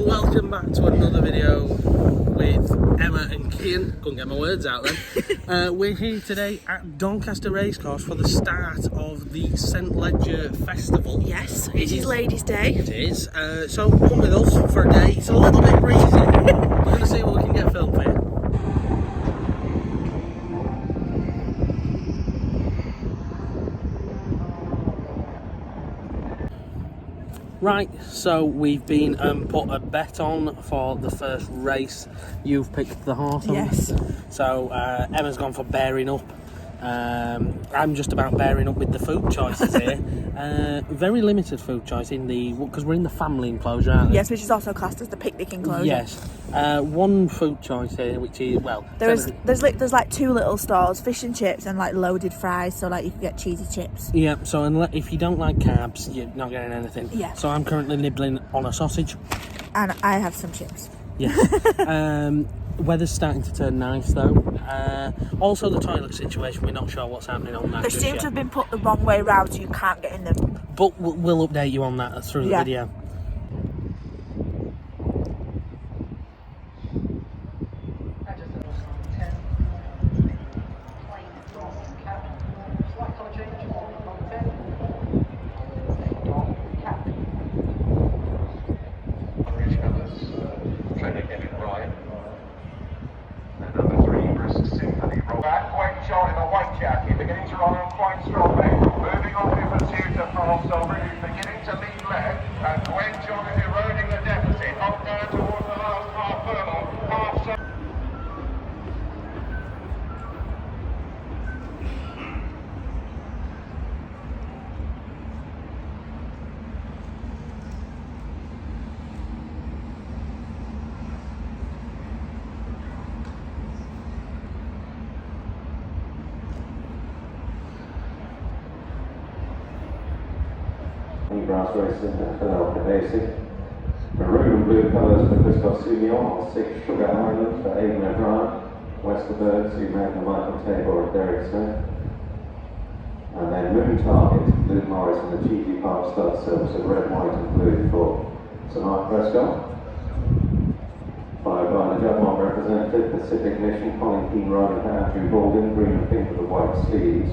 welcome back to another video with Emma and Kian. Couldn't get my words out then. We're here today at Doncaster Racecourse for the start of the St Ledger Festival. Yes, it is Ladies' Day. It is. So come with us for a day. It's a little bit breezy. We're going to see what we can get filmed here. Right, so we've been put a bet on for the first race. You've picked the horse. Yes. So Emma's gone for bearing up. I'm just about bearing up with the food choices here. Very limited food choice in the because we're in the family enclosure, aren't we? Yes, which is also classed as the picnic enclosure. Yes. One food choice here, which is there's like two little stalls, fish and chips and like loaded fries, so like you can get cheesy chips. Yeah. So if you don't like carbs, you're not getting anything. Yeah. So I'm currently nibbling on a sausage. And I have some chips. Yeah. Weather's starting to turn nice though. Also the toilet situation, we're not sure what's happening on that. They seem to have been put the wrong way round, so you can't get in them. But we'll update you on that through the video. Shot in a white jacket, beginning to run on quite strongly. Moving on in pursuit of Farrell, really beginning to lead left. And Gwen John is eroding the deficit. On down towards the last half furlong. Grass racing at Philadelphia. Maroon and blue colours for Christophe Soumillon on 6 Sugar Island for Aidan O'Brien, Westerbird, Sue Magna, Michael Tabor and Derek Smith. And then Moon Target, Luke Morris and the Cheesy Park Stud Silks of red, white and blue for Sir Mark Prescott. Followed by the Juddmonte representative, Pacific Mission, Colin Keane riding for Andrew Baldwin, green and pink with the white sleeves.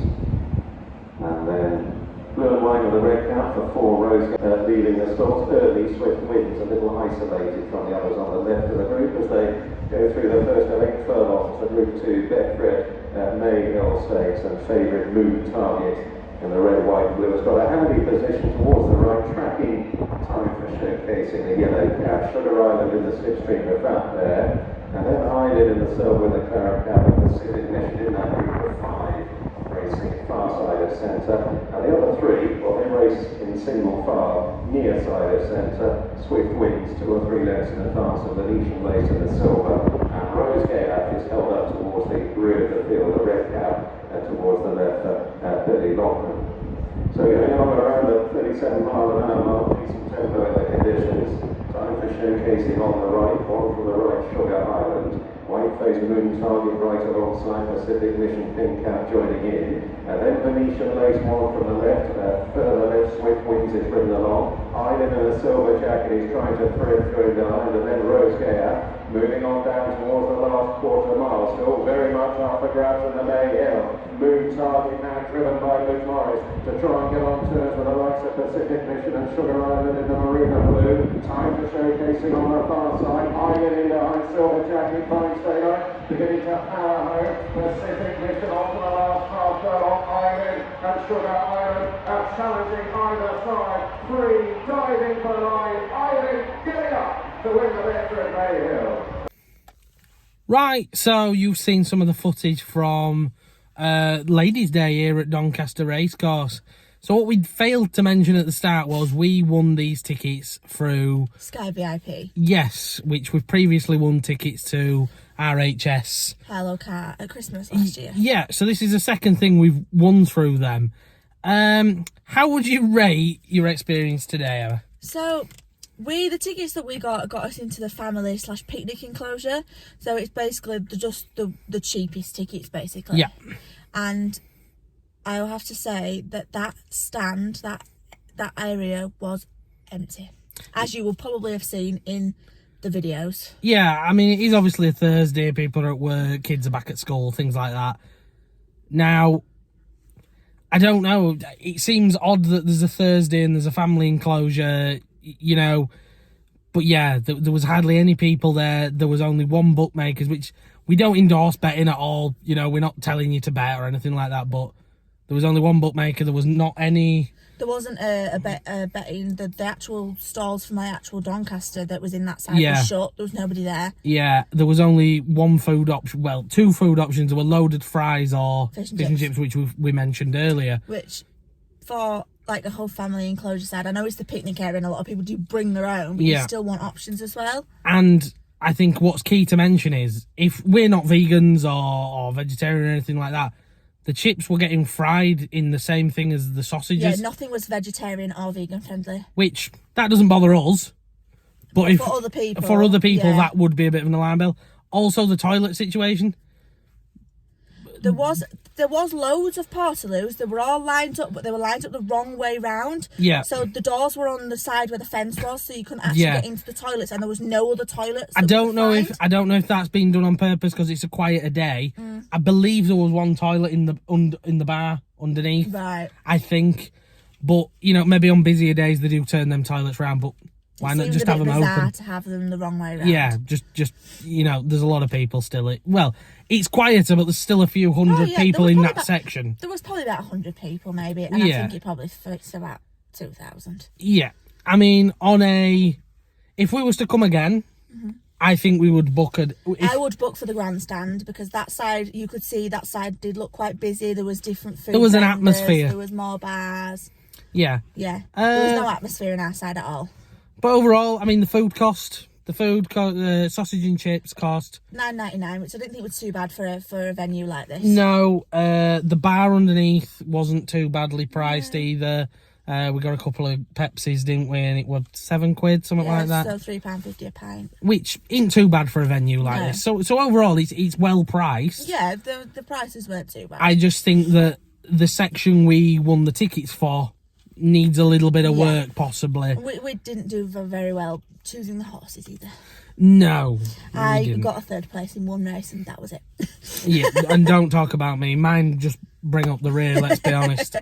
And then blue and white with a red cap for 4 rows, leading the stalls. Early Swift Winds, a little isolated from the others on the left of the group as they go through the first of 8 furlongs to Group 2, Betfred, Mayhill Stakes and favourite Moon Target in the red, white and blue has got a handy position towards the right, tracking time for showcasing the yellow cap. Sugar Island in the slipstream of that there, and then Eyelid in the silver with the claret cap and Pacific Mission in that group of 5. Racing far side of centre, and the other 3, well, they race in single file near side of centre. Swift Winds 2 or 3 lengths in advance of the Venetian Lace in the silver, and Rose Gayaf is held up towards the rear of the field, the red cap, and towards the left at Billy Lockman. So going on around the 37-mile-an-hour mark, decent tempo in the conditions. Time for showcasing on the right, one from the right, Sugar Island. White-faced Moon Target right alongside Pacific Mission Pink Cap joining in. And then Venetian Lace one from the left. Further left, Swift Winds is ridden along. Island in a silver jacket is trying to thread through behind. And then Rose Gayaf moving on down towards the last quarter mile. Still very much up for grabs in the Mayhill. Moon Target now driven by Luke Morris to try and get on terms with the likes of Pacific Mission and Sugar Island in the maroon and blue. Time for showcasing on the far side. Island in behind Silver Jacket, Fine Sailor, beginning to power home. Pacific Mission on to the last half furlong. Island and Sugar Island are challenging either side. 3 diving for the line. Island getting up to win the Betfred Mayhill. Right, so you've seen some of the footage from Ladies' Day here at Doncaster Racecourse. So what we failed to mention at the start was we won these tickets through Sky VIP. Yes, which we've previously won tickets to RHS. Hello Car at Christmas last year. Yeah, so this is the second thing we've won through them. How would you rate your experience today, Emma? So the tickets that we got us into the family / picnic enclosure. So it's basically just the cheapest tickets, basically. Yeah. And I'll have to say that stand, that area was empty. as you will probably have seen in the videos. Yeah, I mean, it is obviously a Thursday, people are at work, kids are back at school, things like that. Now, I don't know, it seems odd that there's a Thursday and there's a family enclosure, you know, but yeah, there was hardly any people there. There was only one bookmakers, which we don't endorse betting at all, you know, we're not telling you to bet or anything like that, but there was only one bookmaker, there was not any... There wasn't a betting. The actual stalls for my actual Doncaster that was in that side was shut. There was nobody there. Yeah, there was only one food option. Well, two food options. There were loaded fries or fish and chips, which we mentioned earlier. Which, for like the whole family enclosure side, I know it's the picnic area and a lot of people do bring their own, but you still want options as well. And I think what's key to mention is, if we're not vegans or vegetarian or anything like that, the chips were getting fried in the same thing as the sausages. Yeah, nothing was vegetarian or vegan friendly. Which, that doesn't bother us. But if, for other people, that would be a bit of an alarm bell. Also, the toilet situation. There was loads of portaloos. They were all lined up, but they were lined up the wrong way round. Yeah. So the doors were on the side where the fence was, so you couldn't actually get into the toilets, and there was no other toilets. I don't know if that's been done on purpose because it's a quieter day. I believe there was one toilet in the bar underneath. Right. I think, but you know, maybe on busier days they do turn them toilets round, but why not just have them open? To have them the wrong way round. Yeah, just you know, there's a lot of people still. Well, it's quieter, but there's still a few hundred people in that section. There was probably about 100 people, maybe, and I think it probably fits about 2,000. Yeah, I mean, if we was to come again, I think we would book I would book for the grandstand, because that side, you could see that side did look quite busy. There was different food. There was an vendors, atmosphere. There was more bars. Yeah. Yeah. There was no atmosphere on our side at all. But overall, I mean, the sausage and chips cost $9.99, which I didn't think was too bad for a venue like this. No, the bar underneath wasn't too badly priced either. We got a couple of Pepsis, didn't we? And it was £7, something like that. So £3.50 a pint, which isn't too bad for a venue like this. So overall, it's well priced. Yeah, the prices weren't too bad. I just think that the section we won the tickets for needs a little bit of work, possibly. We didn't do very well choosing the horses either. No, I got a third place in one race, and that was it. Yeah, and don't talk about me. Mine just bring up the rear, let's be honest.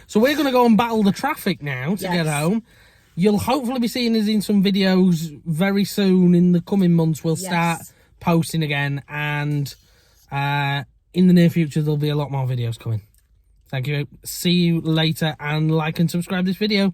So we're going to go and battle the traffic now to get home. You'll hopefully be seeing us in some videos very soon. In the coming months, we'll start posting again, and in the near future, there'll be a lot more videos coming. Thank you. See you later, and like and subscribe this video.